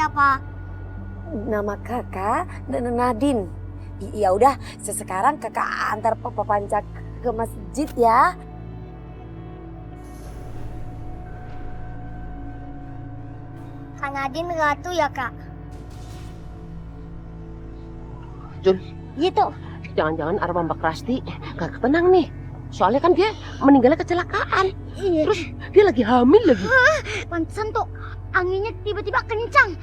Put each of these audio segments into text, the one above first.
namanya, Pak? Nama kakak Nadine. Ya udah, sekarang kakak antar Papa Panca ke masjid ya. Kak Nadine ratu ya, Kak? Jun, Gitu. jangan-jangan arwah Mbak Rasti gak tenang nih. Soalnya kan dia meninggalnya kecelakaan. Iya. Terus dia lagi hamil lagi. Pantesan tuh anginnya tiba-tiba kencang.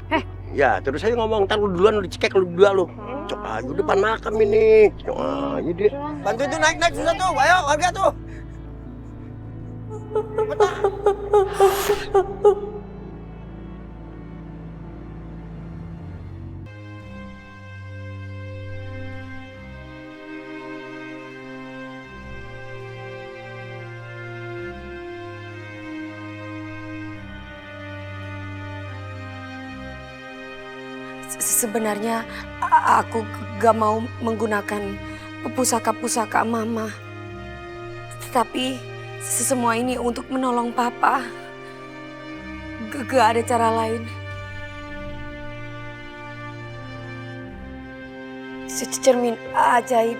Ya, terus saya ngomong, ntar lu duluan, lu dicekek lu dua lu. Cok aja depan makam ini. Cok aja dia. Bantu itu naik-naik susah tuh, ayo warga tuh. Sebenarnya aku gak mau menggunakan pusaka-pusaka mama. Tapi semua ini untuk menolong papa. Gak ada cara lain. Cermin ajaib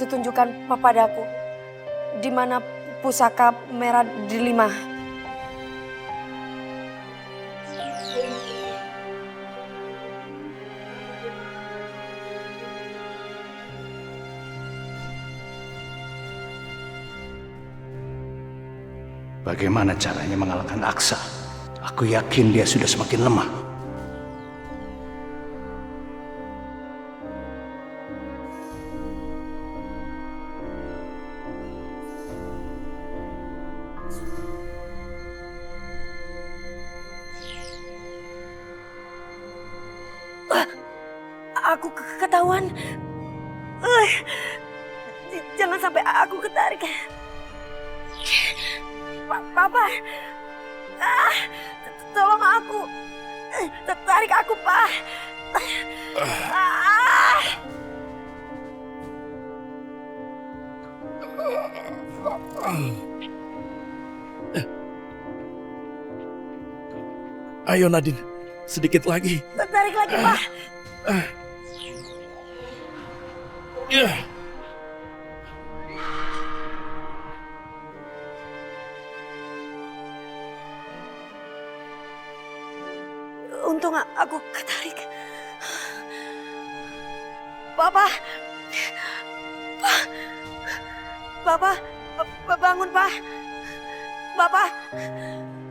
tunjukkan padaku di mana pusaka merah delima. Bagaimana caranya mengalahkan Aksa? Aku yakin dia sudah semakin lemah. Aku ketahuan. Jangan sampai aku ketarik. Papa, tolong aku. Tarik aku, Pak. Ayo Nadine, sedikit lagi. Tarik lagi, Pak. Untung aku ketarik. Papa. Papa, bangun, Pak. Papa.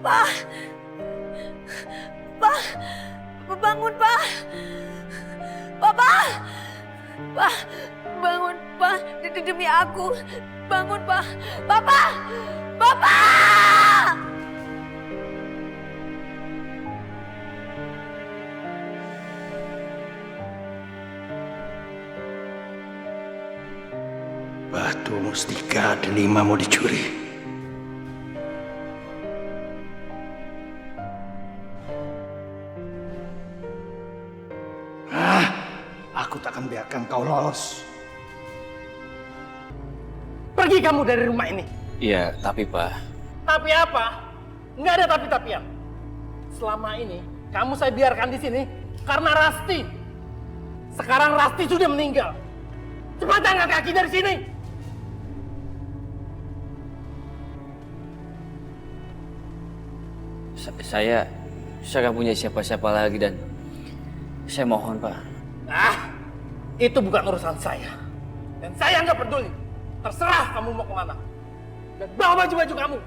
Pak. Pak. Bangun, Pak. Papa. Pak, bangun, Pak. Demi aku. Bangun, Pak. Papa. Papa. Batu mustika delima mau dicuri. Aku takkan biarkan kau lolos. Pergi kamu dari rumah ini. Iya, tapi Pak. Tapi apa? Nggak ada tapi-tapian. Selama ini kamu saya biarkan di sini karena Rasti. Sekarang Rasti sudah meninggal. Cepat angkat kaki dari sini. Saya nggak punya siapa-siapa lagi dan saya mohon Pak. Itu bukan urusan saya. Dan saya nggak peduli. Terserah kamu mau kemana. Dan bawa baju-baju kamu.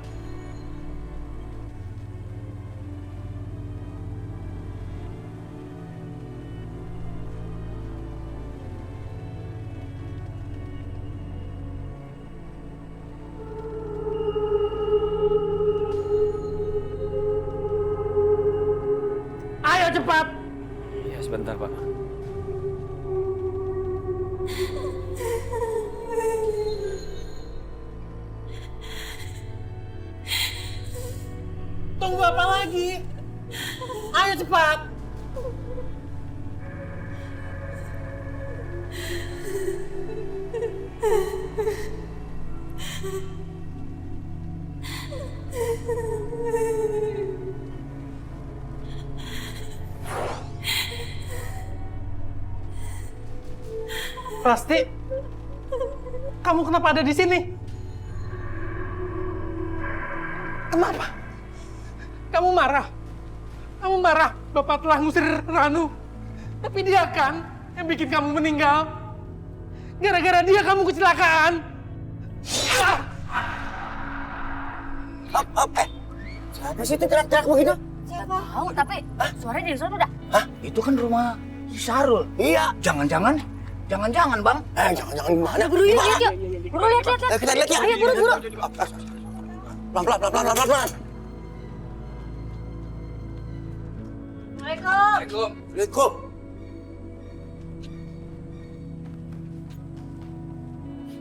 Ayo cepat. Ya sebentar Pak. Tunggu apa lagi? Ayo cepat. Rasti, kamu kenapa ada di sini? Kenapa? Kamu marah? Kamu marah Bapak telah ngusir Ranu. Tapi dia kan yang bikin kamu meninggal. Gara-gara dia kamu kecelakaan. Siapa sih itu teriak-teriak begitu? Siapa? Tahu, tapi suaranya dari sana dah. Hah? Itu kan rumah si Sarul. Iya. Jangan-jangan Bang. Jangan-jangan gimana? Buru lihat yuk. Buru lihat. Kita lihat ya. Ayo buru. Pelan-pelan. Assalamualaikum. Waalaikumsalam.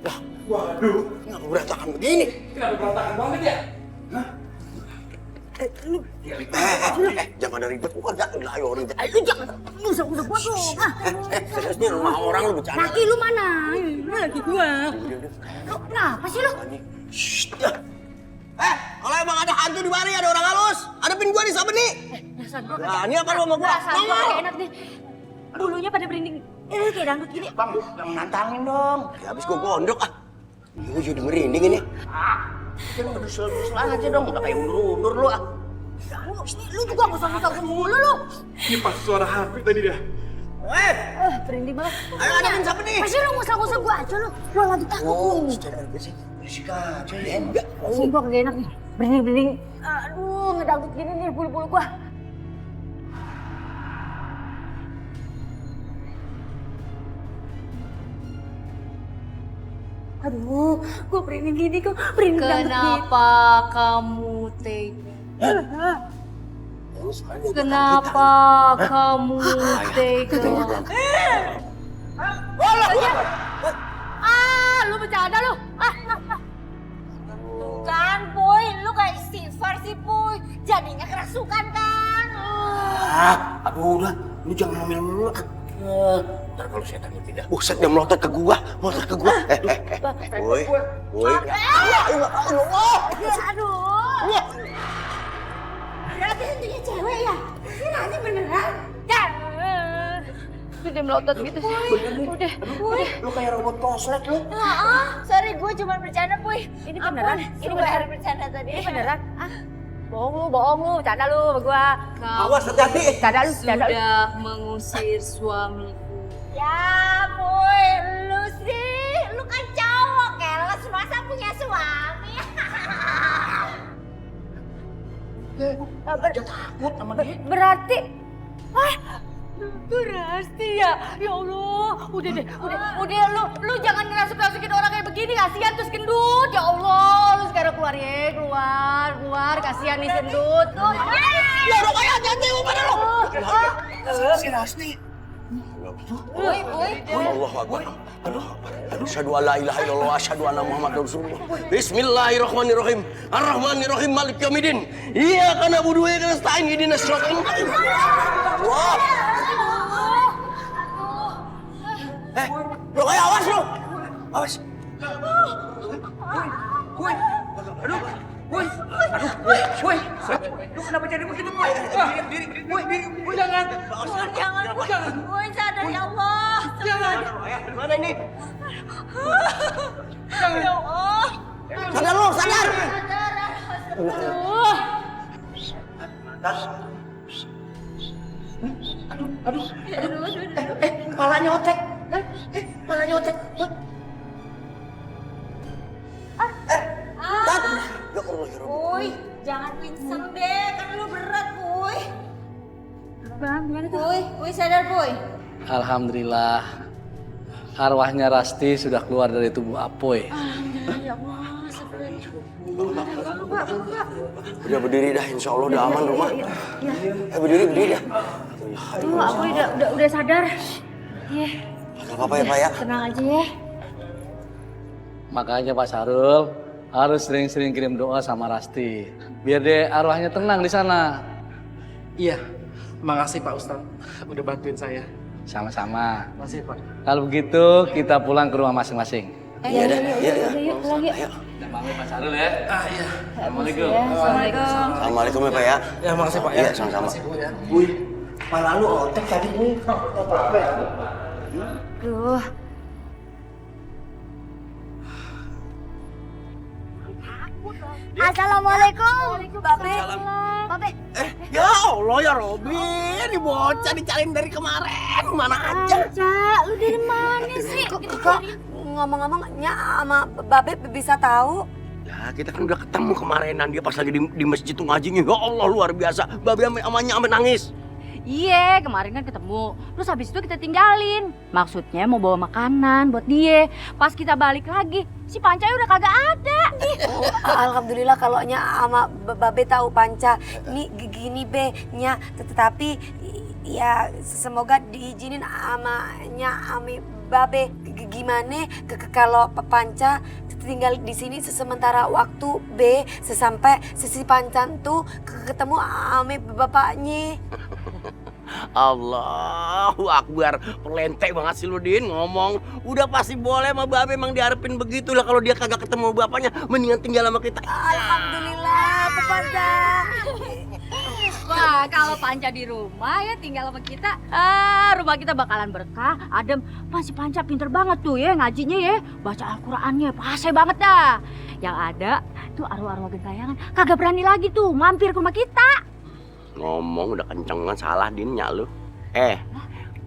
Lah, waduh, kenapa berantakan begini? Kenapa berantakan banget ya? Jangan ada ribet, bukan jangan ayo ribet. Lu jangan usah gua tuh. Ini rumah orang lu bercanda. Laki lu mana? Laki gua. Lu kenapa sih lu? Shh. Kalau emang ada hantu di mari, ada orang halus, hadapin gua nih sama nih. Dasar gua Nah, ini apa lu sama gua? Dasar gua gak enak nih. Bulunya pada berinding. Kayak dangdut gini. Bang, jangan nantangin dong. Ya, habis gua gondok ah. Iya, jadi merinding ini. Jangan berdusel-dusel aja dong, udah kayak mundur-mundur lu ah. Lu juga ngusang-ngusang mulu lu. Ini pas suara hantu tadi dah. Berinding banget. Ayo hadapin sama nih. Masih lu ngusang-ngusang gua aja lu. Lu lagi takut. Berisik aja ya. Sih gua kagak enak nih. Berinding. Aduh, ngedangdut gini nih bulu-bulu gua. Aduh, gua berinding gini kok. Berinding dangdut gini. Kenapa kamu tega? Kenapa kamu tega? Lu bercanda lu. Kan, Boy, lu kayak istighfar sih, Boy. Jadinya kerasukan kan. Aduh udah, lu jangan ngomel mulu ah. Ntar kalau setannya pindah. Buset, dia melotot ke gua. Woi. Aduh. Berarti hantunya cewek ya? Ini nanti beneran? Udah melotot gitu sih. Udah. Lu kayak robot koslet lu. Sorry, gue cuma bercanda, Boy. Ini beneran? Ini beneran bercanda tadi. Ini beneran? Bohong lu, bercanda lu sama gua. Awas, hati-hati. Bercanda lu. Sudah mengusir suamiku. Ya, Boy, lu sih. Lu kan cowok, keles. Masa punya suami? Takut sama dia. Berarti... Itu Rasti ya? Ya Allah, udah deh, lu jangan ngerasuk-rasukin orang kayak begini, kasihan terus gendut. Ya Allah, lu sekarang keluar ya, keluar, kasihan nih gendut. Ya udah kayak hati-hati mana lu? Si Rasti. Allahu Akbar. Asyhadu an la ilaha illallah wa asyhadu anna Muhammadar Rasulullah. Bismillahirrahmanirrahim. Ar-Rahmanirrahim Malik Yaumiddin. Iyyaka na'budu wa iyyaka nasta'in. Ihdinas siratal mustaqim. Wah. Lu kayak awas lu. Awas. Woi. Lu kenapa jadi begitu, Boy? Diri. Jangan. Jangan. Boy, sadar ya Allah. Jangan. Mana ini? Ya Allah. Sadar lu, sadar. Palanya otek. Ya Allah, ya Rabbi. Boy, jangan pingsan deh, kan lu berat, Boy. Boy, sadar, Boy. Alhamdulillah, arwahnya Rasti sudah keluar dari tubuh Apoy. Udah berdiri dah, insya Allah udah aman rumah. Berdiri dah. Tuh, aku udah sadar. Iya. Gak apa-apa ya Pak ya. Tenang aja ya. Makanya Pak Sarul harus sering-sering kirim doa sama Rasti, biar deh arwahnya tenang di sana. Iya, makasih Pak Ustadz udah bantuin saya. Sama-sama. Makasih Pak. Kalau begitu kita pulang ke rumah masing-masing. Iya dah, iya. Yuk, pulang yuk. Kita pamit Pak Sarul ya. Iya. Assalamualaikum. Assalamualaikum. Assalamualaikum ya Pak ya. Ya makasih Pak ya. Iya, sama-sama. Wih, pala lu otek tadi, Boy. Duh, Assalamualaikum. Babe. Babe. Ya Allah ya Robi, ini bocah dicariin dari kemarin, mana aja? Lu dari mana sih? Kok ngomong-ngomong Nya sama Babe bisa tahu? Ya kita kan udah ketemu kemarinan dia pas lagi di masjid tuh ngajinya. Ya Allah luar biasa, Babe amanya sampai nangis. Iya, kemarin kan ketemu. Terus habis itu kita tinggalin. Maksudnya mau bawa makanan buat dia. Pas kita balik lagi, si Pancai udah kagak ada. Oh, alhamdulillah kalau Nya sama Babe tahu Panca. Ini gini Be, Nya tetapi ya semoga diizinin sama Nya sama Babe. Gimana kalau Panca tinggal di sini sementara waktu B sesampai si Pancan tuh ketemu sama bapaknya. Allahu Akbar, perlente banget sih lu Din ngomong. Udah pasti boleh sama Babe, emang diharapin begitulah. Kalau dia kagak ketemu bapaknya, mendingan tinggal sama kita. Alhamdulillah, Panca. Wah, kalau Panca di rumah ya tinggal sama kita. Rumah kita bakalan berkah, adem. Si Panca pinter banget tuh ya ngajinya ya. Baca Al-Qur'annya, pase banget dah. Yang ada tuh arwah-arwah gentayangan kagak berani lagi tuh mampir ke rumah kita. Ngomong udah kencengan salah Din, Nya lu.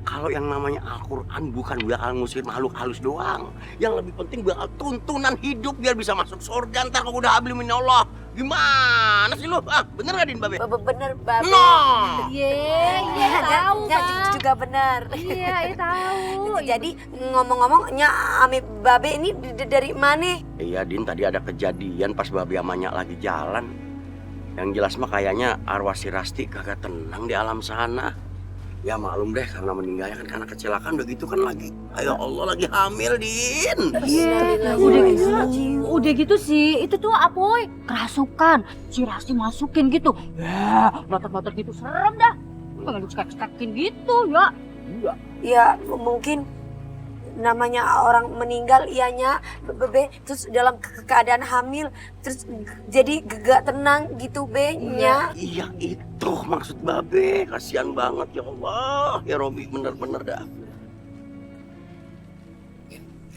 Kalau yang namanya Al-Quran bukan bakal ngusir makhluk halus doang. Yang lebih penting bakal tuntunan hidup biar bisa masuk surga ntar kalau udah habli minallah. Gimana sih lu? Bener gak Din, Babe? Bener, Babe. Iya, tahu, Nya Pak. juga bener. Iya, tahu. Jadi ngomong-ngomong Nya sama Babe ini dari mana? Iya Din, tadi ada kejadian pas Babe sama Nya lagi jalan. Yang jelas mah kayaknya arwah si Rasti kagak tenang di alam sana. Ya maklum deh karena meninggalnya kan karena kecelakaan begitu kan lagi. Ayo Allah lagi hamil Din. Iya, udah gitu sih. Itu tuh Apoy kerasukan. Si Rasti masukin gitu. Ya, lotot-lotot gitu serem dah. Pengen dicekak-cekakin gitu ya. Ya mungkin namanya orang meninggal ianya Bebe terus dalam keadaan hamil terus jadi gak tenang gitu Be Nya. Iya itu maksud Babe, kasihan banget ya Allah. Ya Robi bener-bener dah.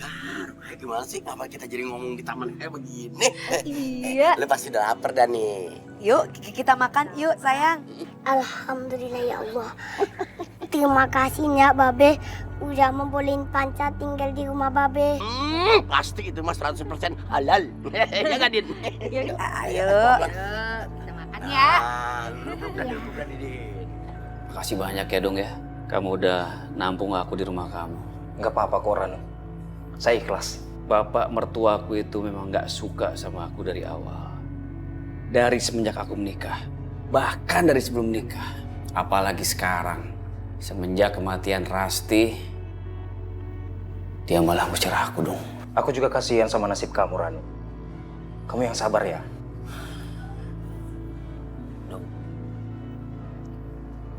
Ya kayak gimana sih, kenapa kita jadi ngomong di taman kayak begini? Iya. Lu pasti udah lapar dah nih. Yuk kita makan yuk sayang. Alhamdulillah ya Allah. Terima kasih ya Babe udah membolehin Panca tinggal di rumah Babe. Pasti itu mas 100% halal. Ya gak Din? Ayo. Kita makan ya. Bukan Din. Makasih banyak ya Dong ya. Kamu udah nampung aku di rumah kamu. Nggak apa-apa kok Rano. Saya ikhlas. Bapak mertuaku itu memang nggak suka sama aku dari awal. Dari semenjak aku menikah. Bahkan dari sebelum menikah. Apalagi sekarang. Semenjak kematian Rasti, dia malah ngusir aku Dong. Aku juga kasihan sama nasib kamu Rano. Kamu yang sabar ya. Dong.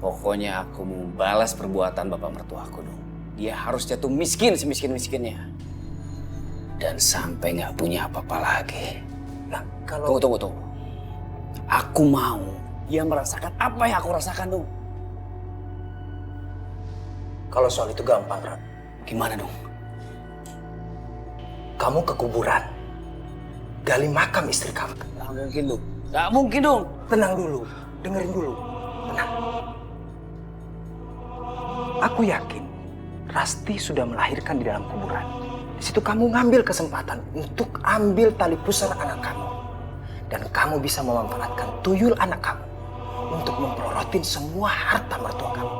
Pokoknya aku mau balas perbuatan bapak mertuaku Dong. Dia harus jatuh miskin semiskin-miskinnya. Dan sampai nggak punya apa-apa lagi. Nah, kalau... Tunggu. Aku mau dia merasakan apa yang aku rasakan Dong. Kalau soal itu gampang, Ran. Gimana Dong? Kamu ke kuburan. Gali makam istri kamu. Gak mungkin Dong. Gak mungkin Dong. Tenang dulu. Dengerin dulu. Tenang. Aku yakin Rasti sudah melahirkan di dalam kuburan. Di situ kamu ngambil kesempatan untuk ambil tali pusar anak kamu. Dan kamu bisa memanfaatkan tuyul anak kamu untuk mempelorotin semua harta mertua kamu.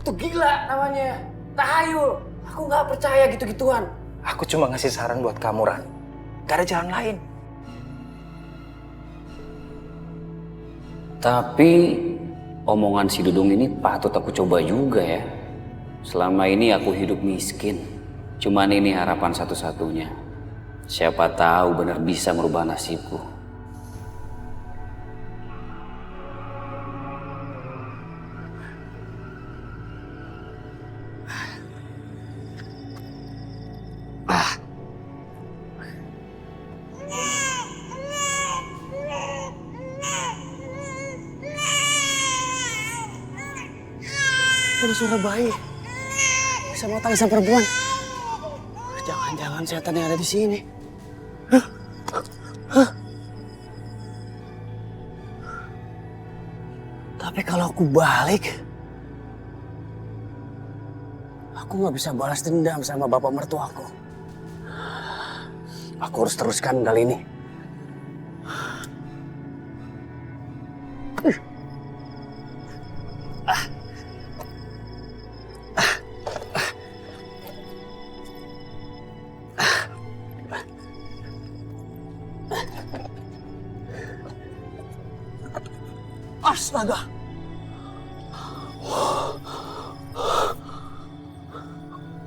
Itu gila namanya. Tahayul. Aku gak percaya gitu-gituan. Aku cuma ngasih saran buat kamu, Ran. Gak ada jalan lain. Tapi omongan si Dudung ini patut aku coba juga ya. Selama ini aku hidup miskin. Cuman ini harapan satu-satunya. Siapa tahu benar bisa merubah nasibku. Ada suara bayi sama tangisan perempuan. Jangan-jangan setan yang ada di sini. Tapi kalau aku balik, aku nggak bisa balas dendam sama bapak mertuaku. Aku harus teruskan kali ini. Astaga.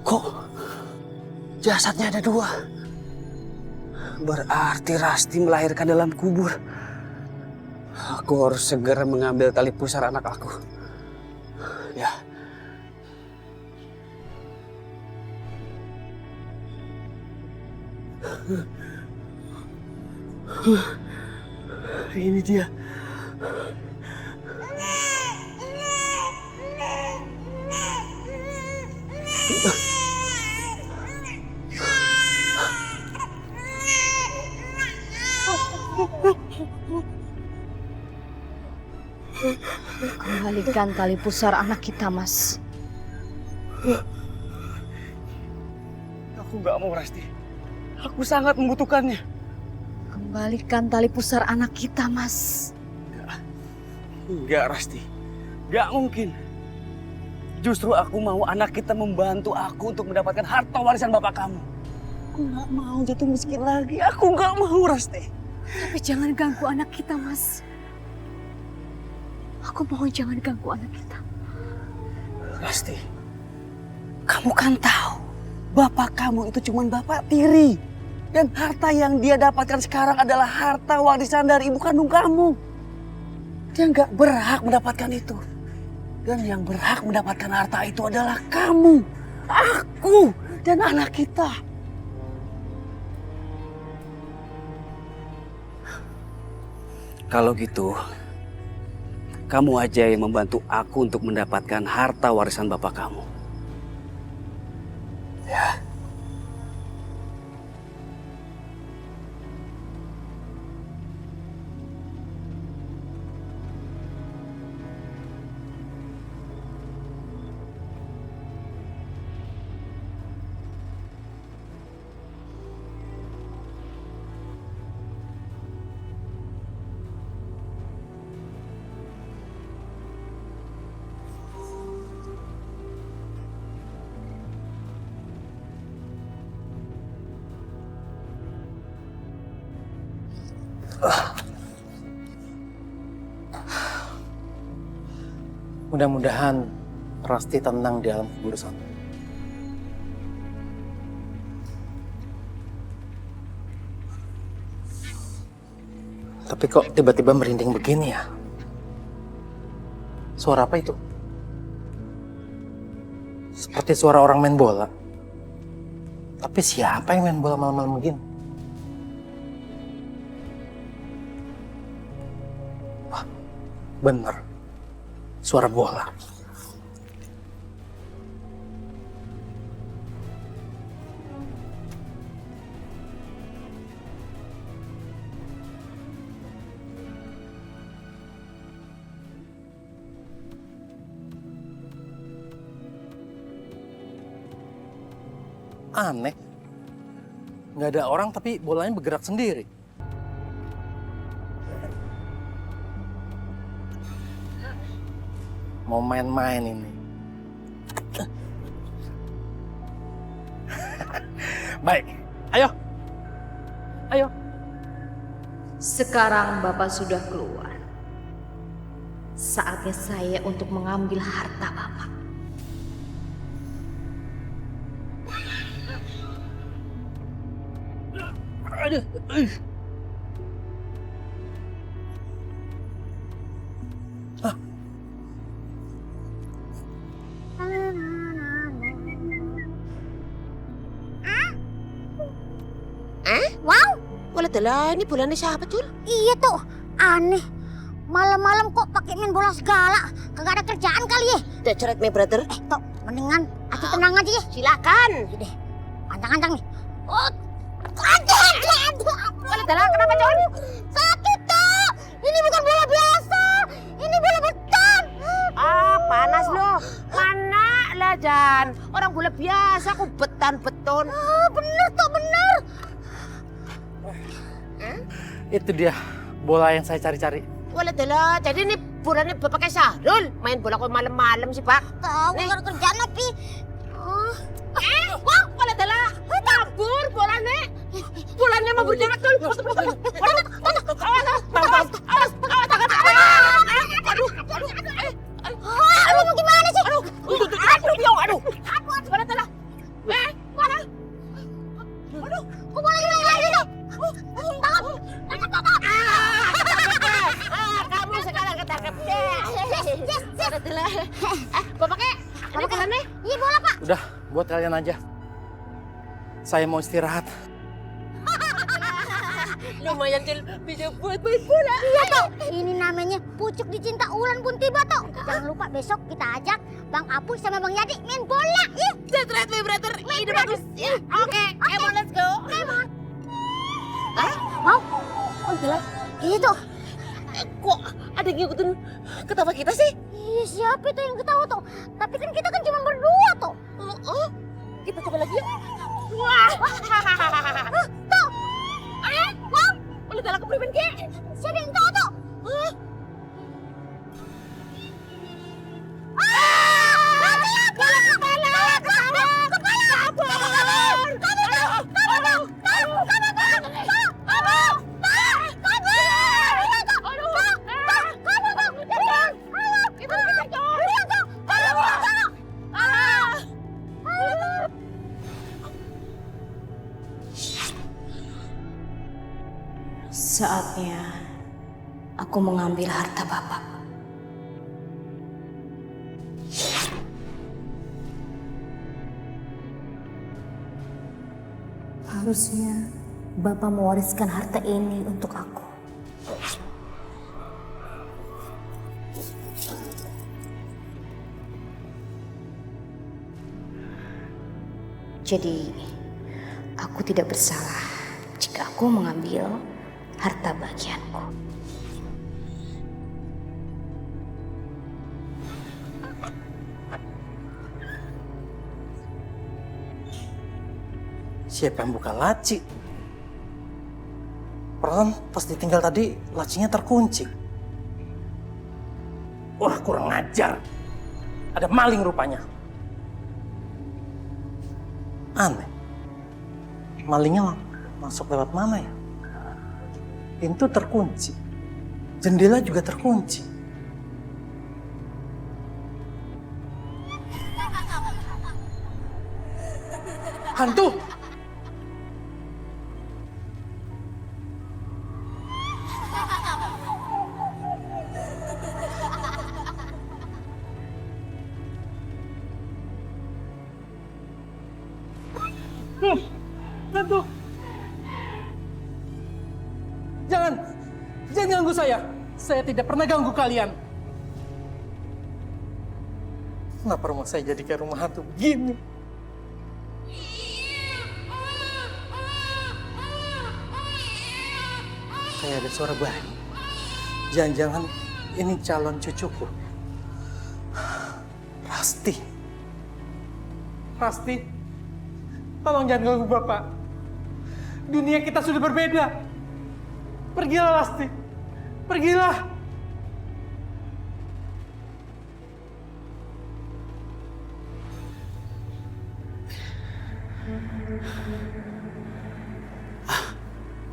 Kok jasadnya ada 2? Berarti Rasti melahirkan dalam kubur. Aku harus segera mengambil tali pusar anak aku. Ya. Ini dia. Kembalikan tali pusar anak kita, Mas. Aku nggak mau, Rasti. Aku sangat membutuhkannya. Kembalikan tali pusar anak kita, Mas. Enggak, Rasti. Nggak mungkin. Justru aku mau anak kita membantu aku untuk mendapatkan harta warisan bapak kamu. Aku nggak mau jatuh miskin lagi. Aku nggak mau, Rasti. Tapi jangan ganggu anak kita, Mas. Aku mohon jangan ganggu anak kita. Rasti, kamu kan tahu bapak kamu itu cuma bapak tiri. Dan harta yang dia dapatkan sekarang adalah harta warisan dari ibu kandung kamu. Dia nggak berhak mendapatkan itu. Dan yang berhak mendapatkan harta itu adalah kamu, aku, dan anak kita. Kalau gitu, kamu aja yang membantu aku untuk mendapatkan harta warisan bapak kamu. Ya. Mudah-mudahan Rasti tenang di alam kubur sana. Tapi kok tiba-tiba merinding begini ya? Suara apa itu? Seperti suara orang main bola. Tapi siapa yang main bola malam-malam begini? Wah, bener. Suara bola. Aneh. Nggak ada orang tapi bolanya bergerak sendiri. Mau main-main ini. Baik, ayo. Ayo. Sekarang Bapak sudah keluar. Saatnya saya untuk mengambil harta Bapak. Aduh. Wow, wala tala, ini bulannya siapa, Cul? Iya tuh, aneh. Malam-malam kok pakai main bola segala? Kagak ada kerjaan kali ya? That's right, my brother. Tok, mendingan aku tenang aja ya. Silakan. Udah, antang-antang nih. Oh, ada. Wala Dalah, kenapa Con? Sakit toh. Ini bukan bola biasa. Ini bola beton. Ah, panas loh. Mana lah Jan? Orang bola biasa aku beton-beton. Bener toh, bener. Itu dia bola yang saya cari-cari. Wala Dalah, jadi ini bolanya pakai Sahrul. Main bola kok malam-malam sih Pak. Tahu kan kerjaan Pi. Wah, wala Dalah. Kabur bolanya. Bolanya mau berjalan tuh. Aduh, mau gimana sih? Aduh. Wala Dalah. Mana? Aduh, Kok bola lagi tuh? kamu sekarang ketangkep deh. Wala Dalah. Bapaknya, ini bolanya? Iya bola Pak. Udah, buat kalian aja. Saya mau istirahat. Lumayan Cil, bisa buat main bola. Iya toh. Ini namanya pucuk dicinta ulan pun tiba toh. Jangan lupa besok kita ajak Bang Apung sama Bang Yadi main bola. Ih, That's right, my brother. Ide bagus. Ya, oke. Come on, let's go. come on. Mau? Oh jelas. Gitu. Kok ada yang ngikutin ketawa kita sih? Ih, siapa itu yang ketawa tuh? Tapi kan kita kan cuma berdua tuh. Kita coba lagi yuk. Wah. Tuh. Wah. Boleh dalam kepriben ke? Siapa yang tahu tuh? Saatnya aku mengambil harta Bapak. Harusnya Bapak mewariskan harta ini untuk aku. Jadi, aku tidak bersalah jika aku mengambil harta bagianku. Siapa yang buka laci? Perasaan pas ditinggal tadi lacinya terkunci. Wah, kurang ajar. Ada maling rupanya. Aneh. Malingnya masuk lewat mana ya? Pintu terkunci. Jendela juga terkunci. Hantu! Hantu! Jangan ganggu saya. Saya tidak pernah ganggu kalian. Kenapa rumah saya jadi kayak rumah hantu begini? Kayak ada suara bayi. Jangan-jangan ini calon cucuku. Rasti. Pasti. Tolong jangan ganggu Bapak. Dunia kita sudah berbeda. Pergilah, Lasti. Pergilah.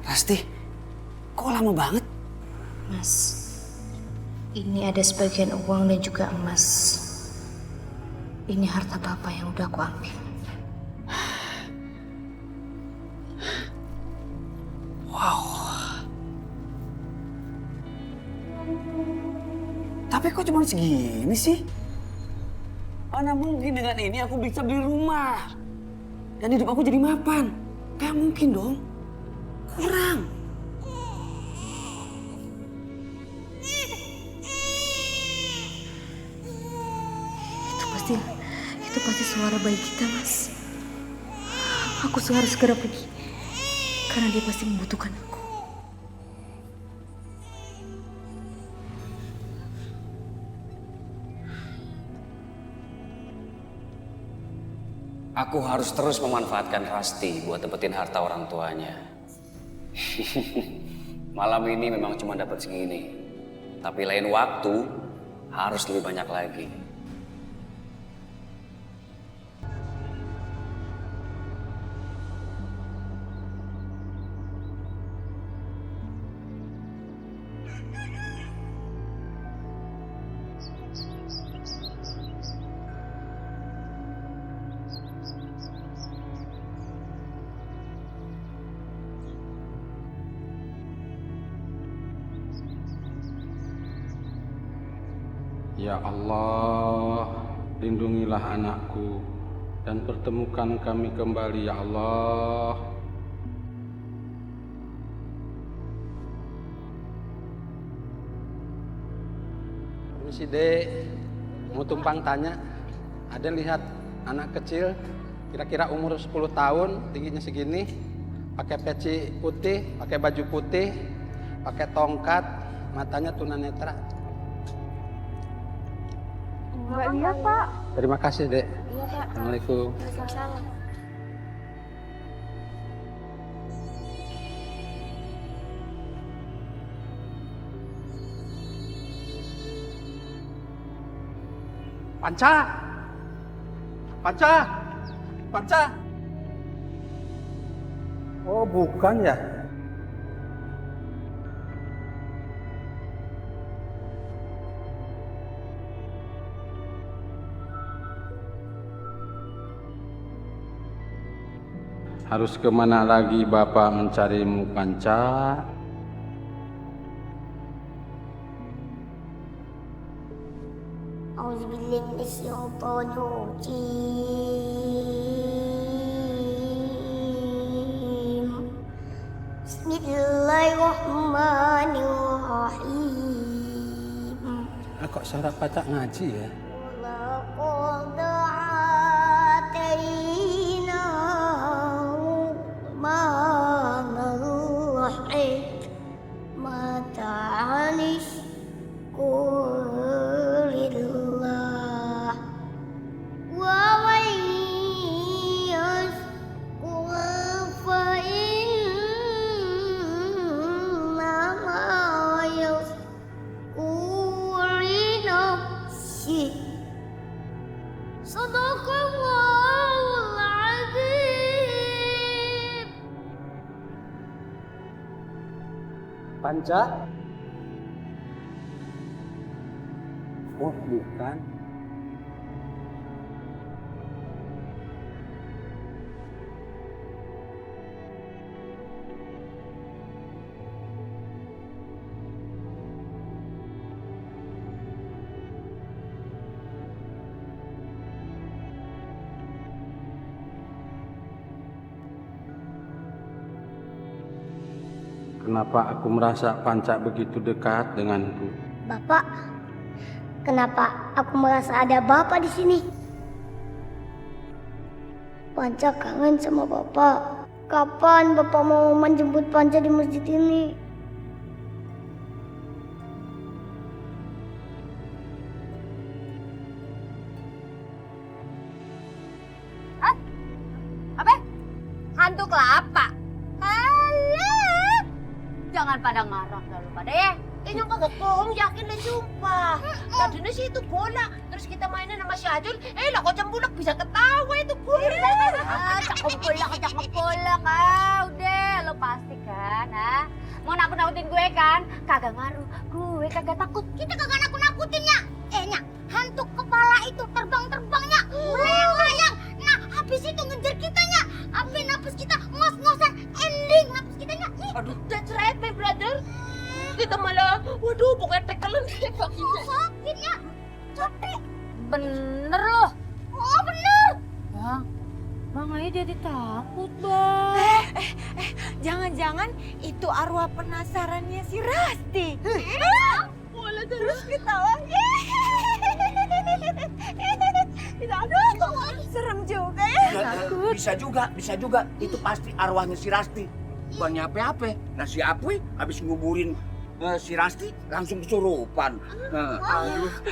Rasti, kok lama banget? Mas, ini ada sebagian uang dan juga emas. Ini harta Bapak yang udah aku ambil. Wow. Tapi kok cuma segini sih? Mana mungkin dengan ini aku bisa beli rumah. Dan hidup aku jadi mapan. Gak mungkin dong. Kurang. Itu pasti suara bayi kita, Mas. Aku harus segera pergi. Karena dia pasti membutuhkan aku. Aku harus terus memanfaatkan Rasti buat dapetin harta orang tuanya. Malam ini memang cuma dapat segini. Tapi lain waktu harus lebih banyak lagi. Ya Allah, lindungilah anakku dan pertemukan kami kembali ya Allah. Permisi Dek, mau tumpang tanya, ada lihat anak kecil kira-kira umur 10 tahun, tingginya segini, pakai peci putih, pakai baju putih, pakai tongkat, matanya tunanetra. Enggak lihat, Pak. Terima kasih, Dek. Iya, Pak. Assalamualaikum. Waalaikumsalam. Panca! Panca! Panca! Oh, bukan ya? Harus kemana lagi Bapak mencarimu, Panca? Auzubillahi minasyaitonirrajim. Bismillahirrahmanirrahim. Kok suara Panca ngaji ya? Laqad atainahu manal hikmatanis kulillah wa wayyas fa inna ma yasquri nafsi. Sadaqallahul azim. Panca? Oh, bukan. Kenapa aku merasa Panca begitu dekat denganku? Bapak, kenapa aku merasa ada Bapak di sini? Panca kangen sama Bapak. Kapan Bapak mau menjemput Panca di masjid ini? Apa? Hantu kelapa? Alah! Jangan pada ngarang dah lu pada ya. Ini kagak bohong, yakin deh sumpah. Tadinya sih itu bola, terus kita mainin sama si Ajul. Lah kok cembulak bisa ketawa itu bola. Cakep bolak udah lo pasti kan, mau nakut-nakutin gue kan? Kagak ngaruh, gue kagak takut. Kita kagak nakut-nakutinnya. Nya, hantu kepala itu terbang-terbangnya, melayang-layang. Nah, habis itu ngejar kitanya. Sampai napas kita ngos-ngosan, ending napas kitanya. Aduh, that's right my brother. Kita malah, waduh pokoknya tekelan deh kakinya. Sakitnya, capek. Bener loh. Oh, bener. Bang, Bang aja jadi takut, Bang. Jangan-jangan itu arwah penasarannya si Rasti. Boleh terus ketawa. Aduh, serem juga ya. Bisa juga. Itu pasti arwahnya si Rasti. Bukan apa-apa. Nah si Apui habis nguburin si Rasti langsung kesurupan.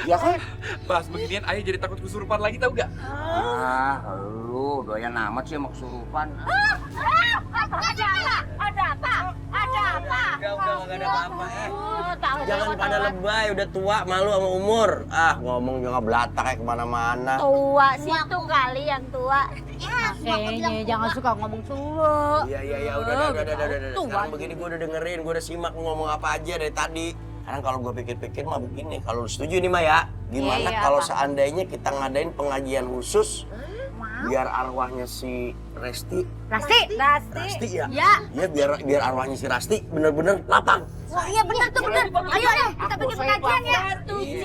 Ya kan? Bahas beginian ayah jadi takut kesurupan lagi tau gak? Ah, lu doyan amat sih sama kesurupan. Ada apa? Udah nggak ada apa-apa Jangan pada lebay, udah tua, malu sama umur. Ngomong juga belatak kayak kemana-mana. Tua situ kali yang tua. Kayaknya jangan suka ngomong tua. Iya, udah. Sekarang begini gue udah dengerin, gue udah simak ngomong apa aja dari tadi. Sekarang kalau gue pikir-pikir mah begini, kalau lu setuju nih Mah ya, gimana kalau seandainya kita ngadain pengajian khusus biar arwahnya si Rasti ya? Iya, biar arwahnya si Rasti bener-bener lapang. Wah iya bener tuh bener. Ayo kita bikin pengajian ya. Setuju.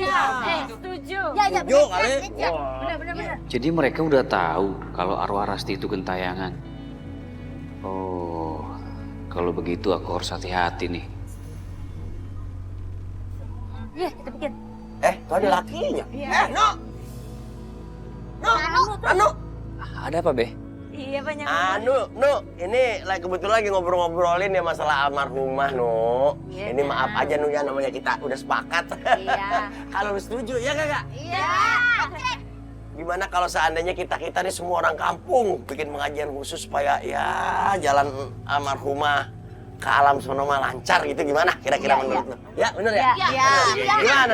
Ya Setuju kali. Bener. Jadi mereka udah tahu kalau arwah Rasti itu gentayangan. Oh, kalau begitu aku harus hati-hati nih. Iya kita bikin. Tuh ada lakinya. No. Ada apa, Be? Iya banyak. Ini kebetulan lagi ngobrolin ya masalah almarhumah, Ini maaf aja ya namanya kita udah sepakat. Iya. Kalau lu setuju ya kagak? Iya. Gimana kalau seandainya kita nih semua orang kampung bikin pengajian khusus supaya ya jalan almarhumah ke alam sono mah lancar gitu, gimana kira-kira menurut lu? Ya bener ya? Iya. Gimana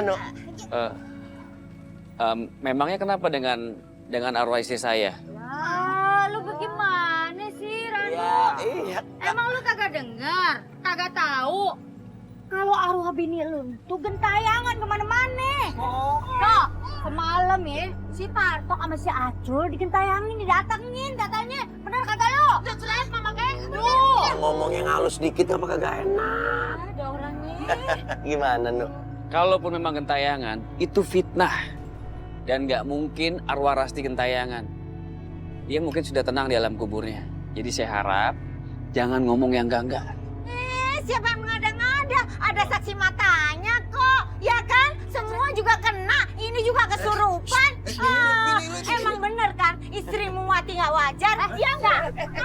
Memangnya kenapa dengan arwah istri saya? Lu bagaimana sih Rano? Iya. Emang lu kagak dengar? Kagak tahu? Kalau arwah bini lu tuh gentayangan kemana-mana. Kok semalam ya si Partok sama si Acul digentayangin, didatengin katanya. Bener kagak lu? Udah jelas mama kan? Ngomong yang halus dikit apa kagak enak? Ada orangnya. Gimana Kalaupun memang gentayangan, itu fitnah. Dan nggak mungkin arwah Rasti gentayangan. Dia mungkin sudah tenang di alam kuburnya. Jadi saya harap jangan ngomong yang enggak. Siapa yang mengada-ngada? Ada saksi matanya kok, ya kan? Semua juga kena, ini juga kesurupan. Emang bener kan istrimu mati nggak wajar? Ya nggak?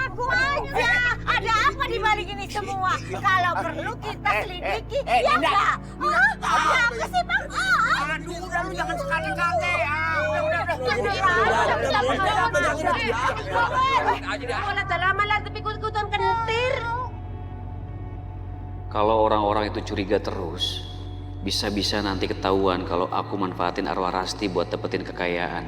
Aku aja. Ada apa di balik ini semua? Kalau perlu kita selidiki, ya nggak? Ada apa sih Bang? Aduh, udah lu jangan sekali-kali. Udah lama lah tapi ikutan kentir. Kalau orang-orang itu curiga terus, bisa-bisa nanti ketahuan kalau aku manfaatin arwah Rasti buat dapetin kekayaan.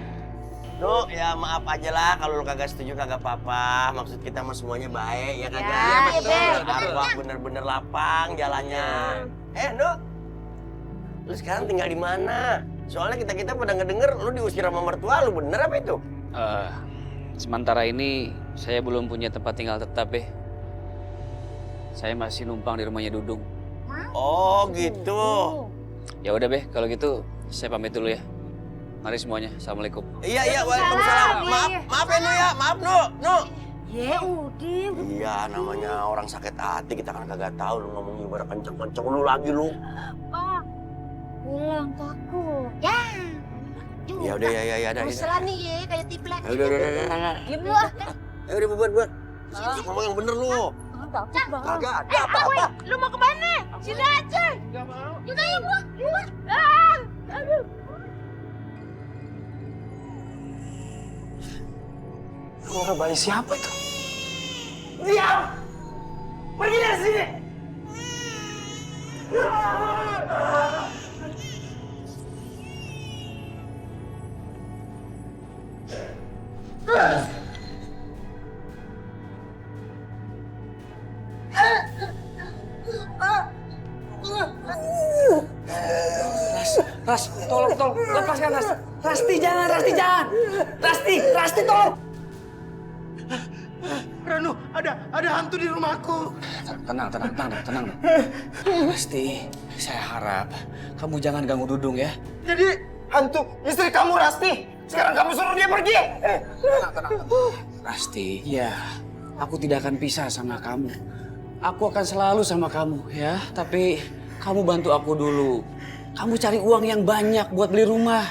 Ya maaf aja lah kalau lu kagak setuju kagak apa-apa. Maksud kita mah semuanya baik ya kagak? Ya, betul. Arwah bener-bener lapang jalannya. Lu sekarang tinggal di mana? Soalnya kita pada ngedenger lu diusir sama mertua lu, bener apa itu? Sementara ini saya belum punya tempat tinggal tetap, Saya masih numpang di rumahnya Dudung. Oh gitu. Ya udah, kalau gitu saya pamit dulu ya. Mari semuanya, assalamualaikum. Iya, waalaikumsalam. Maaf ya maaf Nu. Ya udah. Iya, namanya orang sakit hati kita kan kagak tahu lu ngomongnya pada kenceng-kenceng lu lagi lu. Pulang takut. Ya udah ya. Usaha nih ya kayak tiplek. Udah. Diam lu ah. Ya udah buat. Ngomong yang bener lu. Kagak ada apa-apa. Lu mau kemana? Sini aja. Gak mau. Yaudah ya gua. Aduh. Suara bayi siapa itu? Diam! Pergi dari sini! Ras, tolong, lepaskan Ras. Rasti jangan. Rasti tolong. Ranu, ada hantu di rumahku. Tenang. Rasti, saya harap kamu jangan ganggu Dudung ya. Jadi hantu istri kamu Rasti. Sekarang kamu suruh dia pergi. Tenang. Rasti, ya, aku tidak akan pisah sama kamu. Aku akan selalu sama kamu ya. Tapi kamu bantu aku dulu. Kamu cari uang yang banyak buat beli rumah.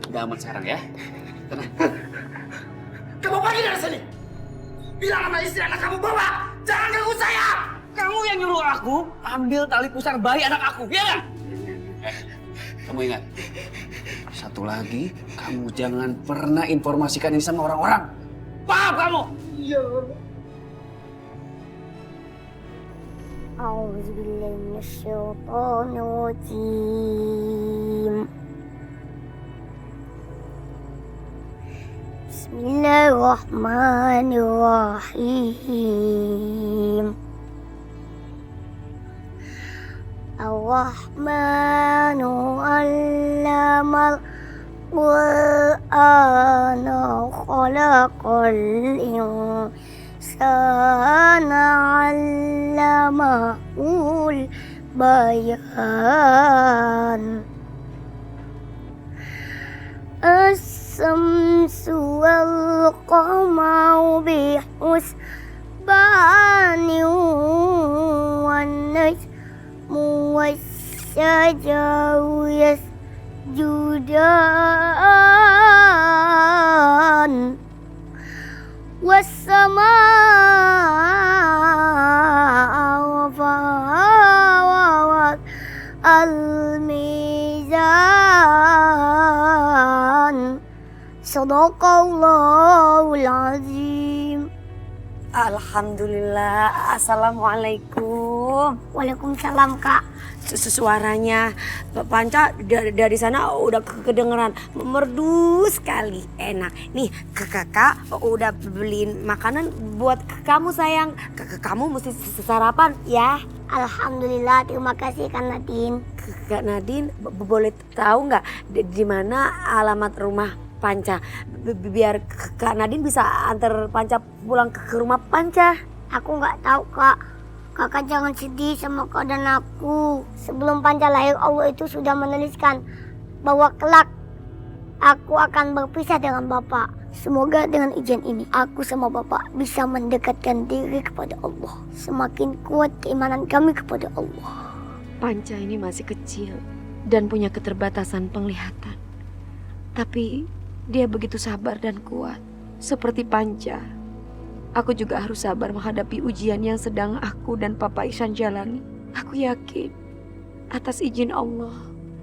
Udah aman sekarang ya. Tenang. Kamu pergi dari sini. Bilang sama istri anak kamu bawa. Jangan ganggu saya. Kamu yang nyuruh aku ambil tali pusar bayi anak aku, ya kan? Kamu ingat, Satu lagi, kamu jangan pernah informasikan ini sama orang-orang. Paham kamu? Iya. A'udzubillahi minasyaitonir rajim. Bismillahirrahmanirrahim. Ar-Rahmanu 'allamal Qur'ana khalaqal insana 'allamahul bayan. As-samsu wal qamaru bihusbani wan najmu was-shajaru yasjudan was-samaa'a rafa'aha al-mizan. Sadaqallahul azim. Alhamdulillah. Assalamualaikum. Waalaikumsalam, Kak. Suaranya Panca dari sana udah kedengeran, merdu sekali, enak. Nih kakak udah beliin makanan buat kamu sayang. Kamu mesti sarapan ya. Alhamdulillah, terima kasih Kak Nadine. Kak Nadine, boleh tahu nggak di mana alamat rumah Panca? Biar Kak Nadine bisa antar Panca pulang ke rumah Panca. Aku nggak tahu, Kak. Kakak jangan sedih sama keadaan aku. Sebelum Panca lahir, Allah itu sudah menuliskan bahwa kelak aku akan berpisah dengan Bapak. Semoga dengan izin ini, aku sama Bapak bisa mendekatkan diri kepada Allah. Semakin kuat keimanan kami kepada Allah. Panca ini masih kecil dan punya keterbatasan penglihatan. Tapi dia begitu sabar dan kuat. Seperti Panca, aku juga harus sabar menghadapi ujian yang sedang aku dan Papa Ihsan jalani. Aku yakin, atas izin Allah,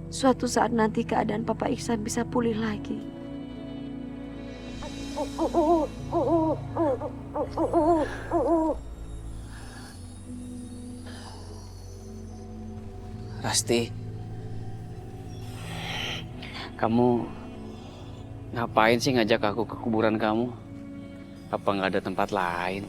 suatu saat nanti keadaan Papa Ihsan bisa pulih lagi. Rasti, kamu ngapain sih ngajak aku ke kuburan kamu? Apa nggak ada tempat lain?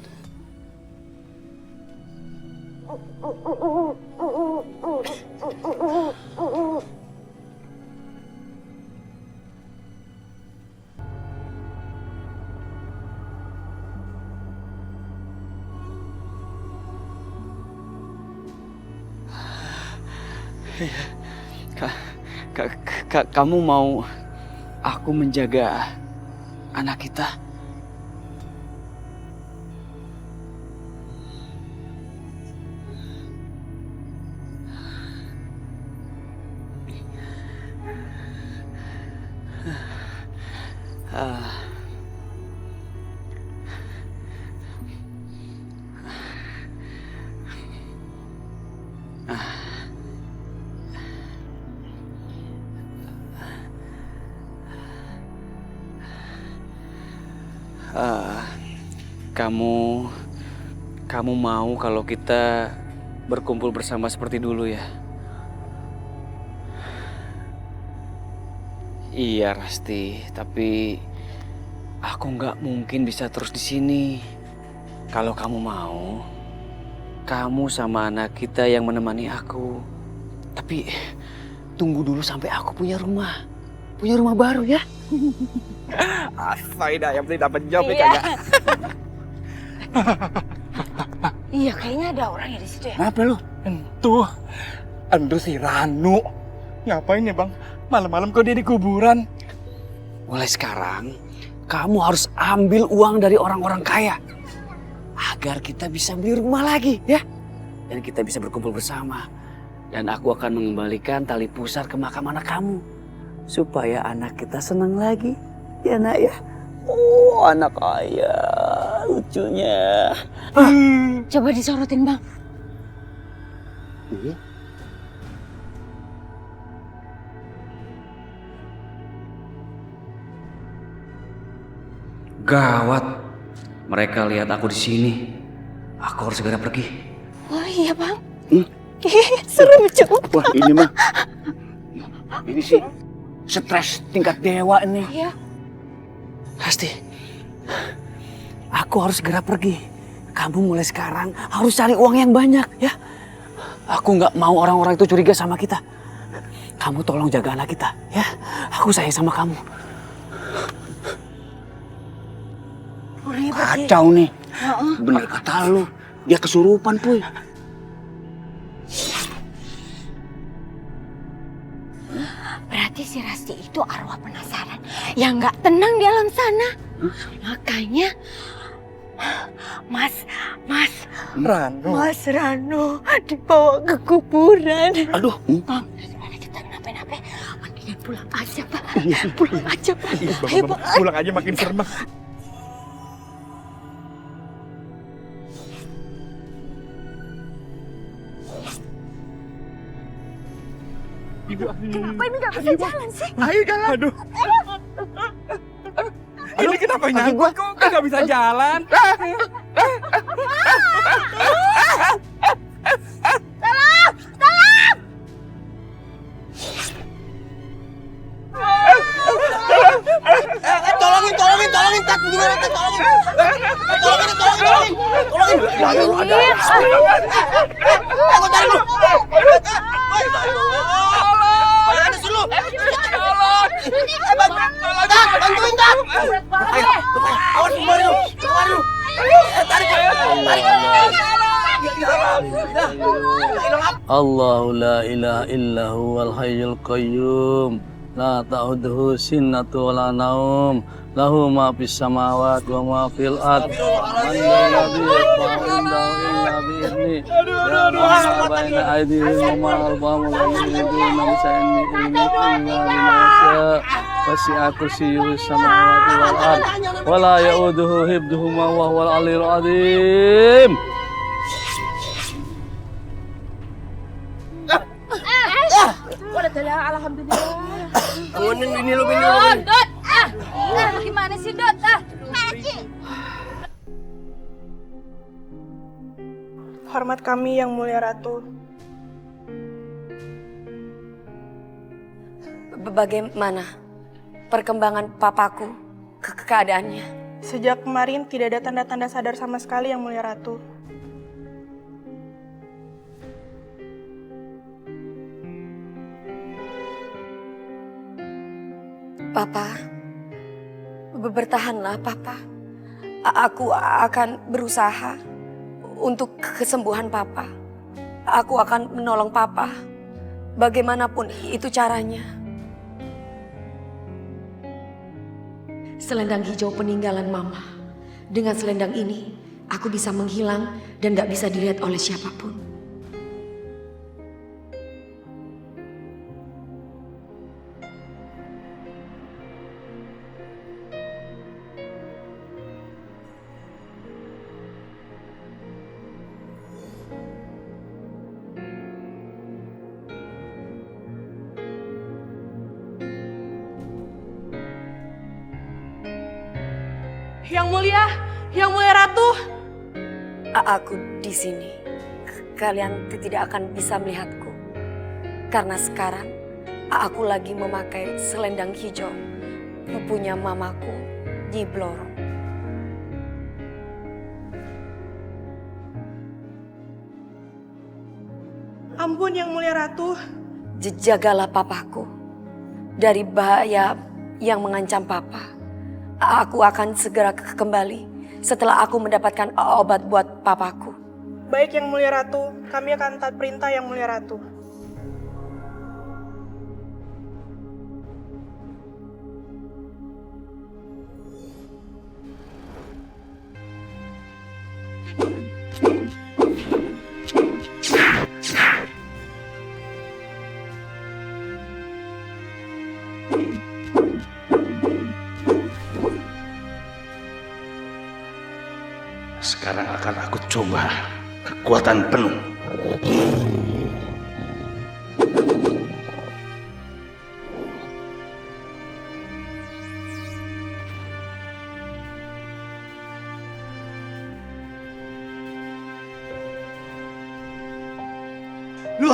Kamu mau aku menjaga anak kita? Kamu mau kalau kita berkumpul bersama seperti dulu ya? Iya Rasti, tapi aku nggak mungkin bisa terus di sini. Kalau kamu mau, kamu sama anak kita yang menemani aku. Tapi tunggu dulu sampai aku punya rumah baru ya. Faidah yang penting dapat job nih kagak. Iya, kayaknya ada orangnya di situ ya. Kenapa lu? Entuh si Ranu. Ngapain ya bang? Malam-malam kok dia di kuburan? Mulai sekarang, kamu harus ambil uang dari orang-orang kaya. Agar kita bisa beli rumah lagi ya. Dan kita bisa berkumpul bersama. Dan aku akan mengembalikan tali pusar ke makam anak kamu. Supaya anak kita senang lagi. Ya nak ya. Oh anak ayah, lucunya. Coba disorotin bang. Gawat. Mereka lihat aku di sini. Aku harus segera pergi. Oh iya bang. Seru juga. Wah ini mah, ini sih stres tingkat dewa ini. Iya. Rasti, aku harus segera pergi. Kamu mulai sekarang harus cari uang yang banyak ya. Aku nggak mau orang-orang itu curiga sama kita. Kamu tolong jaga anak kita ya. Aku sayang sama kamu. Kacau nih. Bener kata lu, dia kesurupan Puy. Berarti si Rasti itu arwah penasaran yang nggak tenang di alam sana. Makanya Mas Rano dibawa ke kuburan. Aduh. Daripada kita kenapa-napa, mendingan pulang aja Pak. Pulang aja Pak. Ayo Pak. Pulang aja makin serem. Kenapa ini nggak bisa jalan sih? Ayo jalan. Aduh. Ini kenapa nyangkut kok nggak bisa jalan? Tolong! Tolongin, Tat. Gimana, Tat? Tolongin. Aku tarik dulu. Ada sulu. Tat, bantuin, Tat. Ayo, awas kemari lu. Tarik. Allahu la ilaha illa huwal hayyul qayyum. La ta'udhu sinnatu wa la naum. Lahu ma fis samawati wa ma fil ard. Man yadhi fa'indahu illa bi'izni. Ya baina aydihim wa ma khalfahum la yuhiduna bi shay'in min ilmihi illa bima syaa. Wasi'a kursiyyuhu samawati wal ard. Wa la ya'uduhu hifdhuhuma wa huwal 'aliyyul 'azim. Alhamdulillah. Bangunin bini lu. Dot. Gimana sih Dot? Hormat kami yang mulia Ratu. Bagaimana perkembangan papaku keadaannya? Sejak kemarin tidak ada tanda-tanda sadar sama sekali yang mulia Ratu. Papa, bertahanlah Papa. Aku akan berusaha untuk kesembuhan Papa. Aku akan menolong Papa. Bagaimanapun itu caranya. Selendang hijau peninggalan Mama. Dengan selendang ini, aku bisa menghilang dan gak bisa dilihat oleh siapapun. Yang mulia Ratu. Aku di sini. Kalian tidak akan bisa melihatku. Karena sekarang aku lagi memakai selendang hijau punya mamaku, Nyi Blorong. Ampun yang mulia Ratu. Jagalah papaku dari bahaya yang mengancam papa. Aku akan segera kembali setelah aku mendapatkan obat buat papaku. Baik yang mulia Ratu, kami akan taat perintah yang mulia Ratu. Sekarang akan aku coba kekuatan penuh.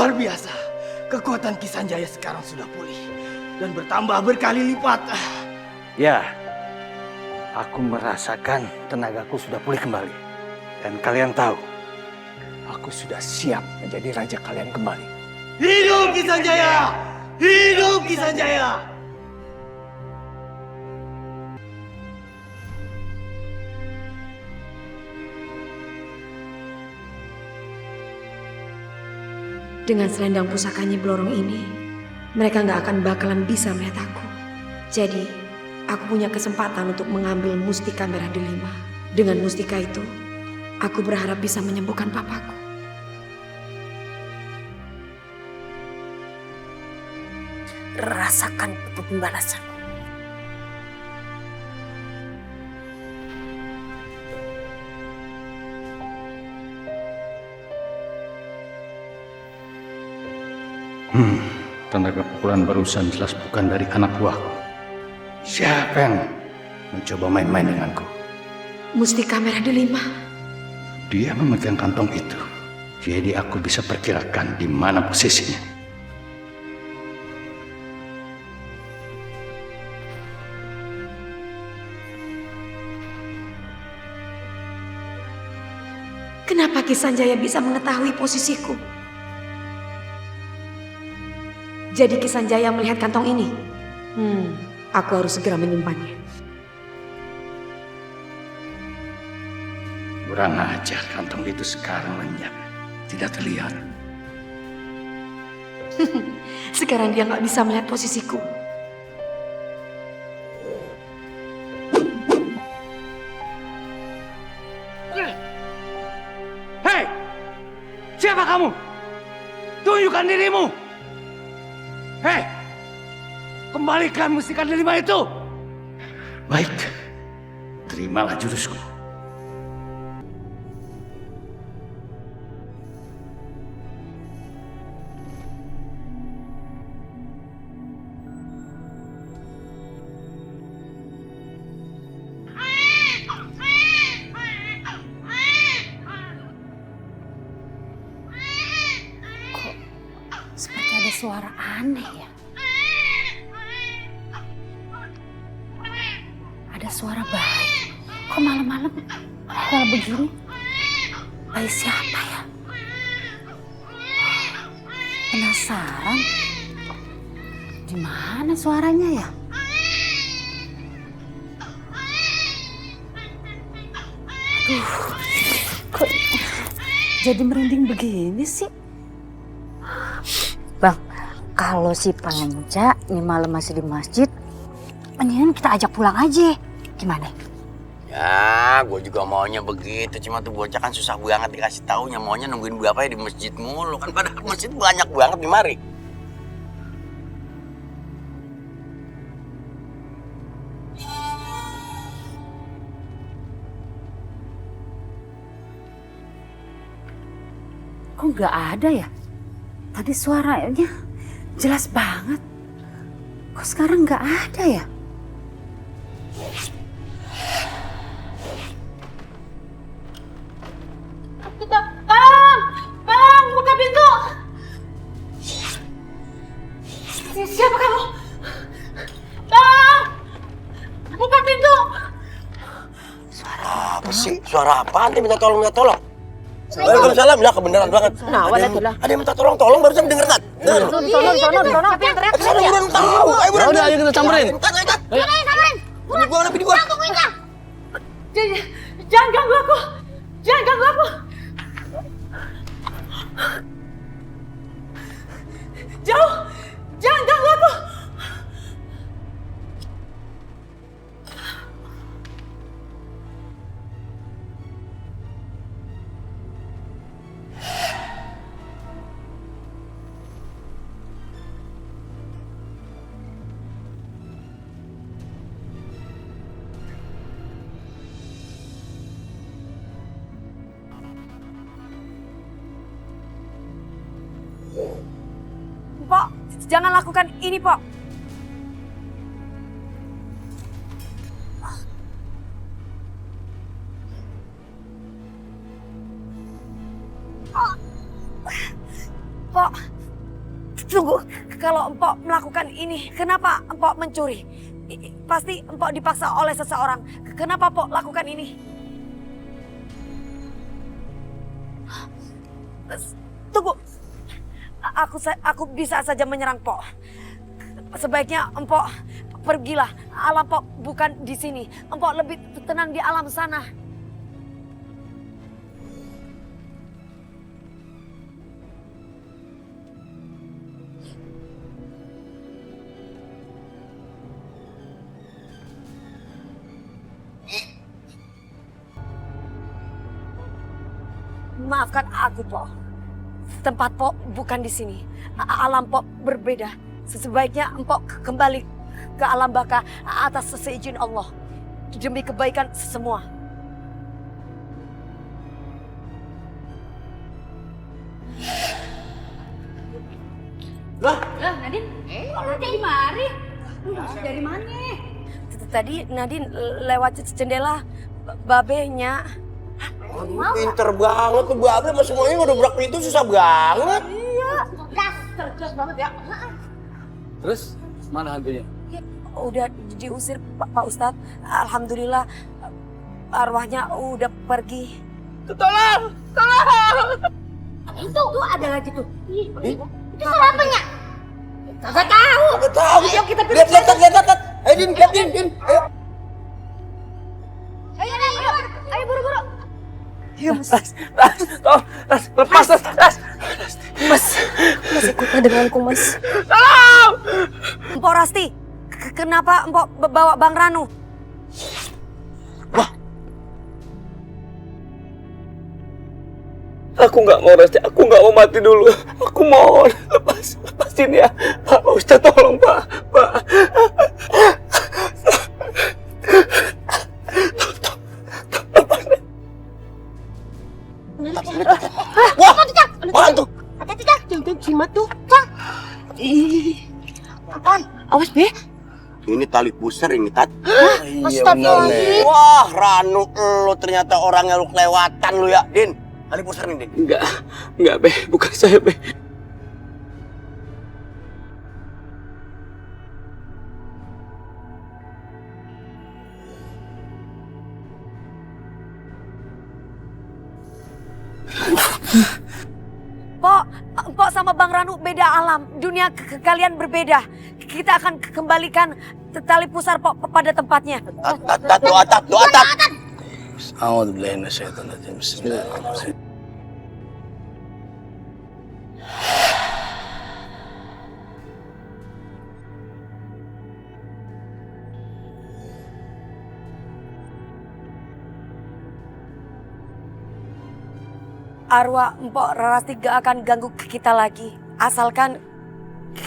Luar biasa. Kekuatan Ki Sanjaya sekarang sudah pulih dan bertambah berkali lipat. Ya, aku merasakan tenagaku sudah pulih kembali. Dan kalian tahu, aku sudah siap menjadi raja kalian kembali. Hidup Ki Sanjaya! Hidup Ki Sanjaya! Dengan selendang pusaka Nyi Blorong ini, mereka nggak akan bakalan bisa melihat aku. Jadi, aku punya kesempatan untuk mengambil mustika merah delima. Dengan mustika itu, aku berharap bisa menyembuhkan papaku. Rasakan pembalasan. Tenaga pukulan barusan jelas bukan dari anak buahku. Siapa yang mencoba main-main denganku? Mustika merah delima. Dia memegang kantong itu. Jadi aku bisa perkirakan di mana posisinya. Kenapa Ki Sanjaya bisa mengetahui posisiku? Jadi Ki Sanjaya melihat kantong ini. Aku harus segera menyimpannya. Kurang ajar, kantong itu sekarang lenyap. Tidak terlihat. Sekarang dia nggak bisa melihat posisiku. Hei! Siapa kamu? Tunjukkan dirimu! Hei! Kembalikan mustika delima itu! Baik. Terimalah jurusku. Seperti ada suara aneh ya. Ada suara bayi. Kok malam-malam hal begini? Bayi siapa ya? Penasaran. Di mana suaranya ya? Aduh, kok jadi merinding begini sih? Bang, kalau si Panca ini malam masih di masjid, mendingan kita ajak pulang aja. Gimana? Ya, gue juga maunya begitu. Cuma tuh bocah kan susah banget dikasih taunya. Maunya nungguin bapaknya di masjid mulu. Kan padahal masjid banyak banget di mari. Kok nggak ada ya? Tadi suaranya jelas banget. Kok sekarang nggak ada ya? Bang, buka pintu. Siapa kamu? Bang, buka pintu. Apa sih? Suara apaan? Dia minta tolong, minta tolong. Waalaikumsalam, lah kebenaran banget. Nah, Ada yang minta tolong, barusan denger kan? Di sono. Siapa yang teriak? Kesana buruan tahu. Ayo buruan. Udah, ayo kita samperin. Samperin. Lebih gua. Tungguin ya. Jangan ganggu aku. Jangan ganggu aku. Jauh. Jangan ganggu aku. Pok, jangan lakukan ini, Pok. Pok, kalau empok melakukan ini, kenapa empok mencuri? Pasti empok dipaksa oleh seseorang. Kenapa empok lakukan ini? Tunggu. Aku bisa saja menyerang Pok. Sebaiknya empok pergilah. Alam Pok bukan di sini. Empok lebih tenang di alam sana. Maafkan aku, Pok. Tempat Pok bukan di sini. Alam Pok berbeda. Sebaiknya Empok kembali ke alam baka atas seizin Allah. Demi kebaikan semua. Lah, Nadine, kok lu dari mari? Dari mana? Tadi Nadine lewat jendela babenya. Pinter banget tuh Babe, mas semuanya ngedobrak pintu susah banget. Iya, gas, cerdas banget ya. Terus mana hantunya? Udah diusir Pak Ustadz. Alhamdulillah arwahnya udah pergi. Tolong! Itu ada lagi tuh. Itu siapanya? Kagak tahu. Kagak tahu. Ayo kita pilih. Lihat. Ayo Din, lihat Din. Ayo. Ayo buru-buru. Iya, Mas. Lepas, Tas. Mas ikutlah denganku, Mas. Tolong! Empok Rasti, kenapa Empok bawa Bang Ranu? Aku nggak mau Rasti, aku nggak mau mati dulu. Aku mohon lepasin ya, Pak Ustadz, tolong Pak. Wah, apaan tuh? Hati-hati, Cak. Jangan jimat tuh, Cak. Ih, apaan? Awas, Be. Ini tali pusar ini, Tat. Astagfirullahaladzim. Wah, Ranu lo ternyata orang yang lu kelewatan lu ya, Din. Tali pusar nih, Din. Enggak, Be. Bukan saya, Be. Empok sama Bang Ranu beda alam. Dunia kalian berbeda. Kita akan kembalikan tali pusar Pok pada tempatnya. Doa, Tat. A'udzubillahi minasyaitonir rajim. Bismillahirrahmanirrahim. Arwah Empok Rasti gak akan ganggu kita lagi. Asalkan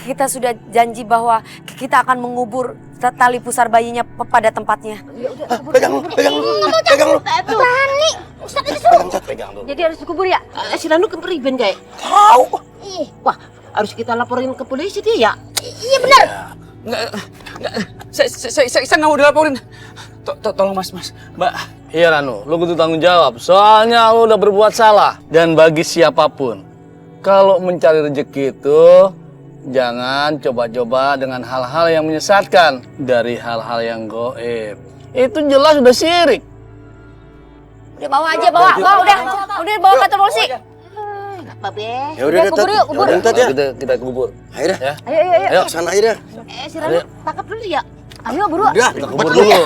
kita sudah janji bahwa kita akan mengubur tali pusar bayinya pada tempatnya. Pegang lu. Berani. Ustadz itu suruh. Pegang lu. Jadi harus dikubur ya? Si Ranu keperiben, Jay. Tahu. Wah, harus kita laporin ke polisi dia ya? Iya benar. Enggak. Saya nggak mau dilaporin. Tolong Mas. Mbak. Iya Ranu, lu kudu tanggung jawab. Soalnya lu udah berbuat salah. Dan bagi siapapun, kalau mencari rezeki itu jangan coba-coba dengan hal-hal yang menyesatkan dari hal-hal yang goib. Itu jelas udah syirik. Udah bawa aja, udah bawa ke kantor polisi. Apa, Be? Ya udah, kubur yuk, kubur. Kita kubur. Ayo dah. Ayo. Ayo, kesana aja dah. Si Ranu tangkap dulu ya? Ayo buru. Udah, Kita kubur dulu.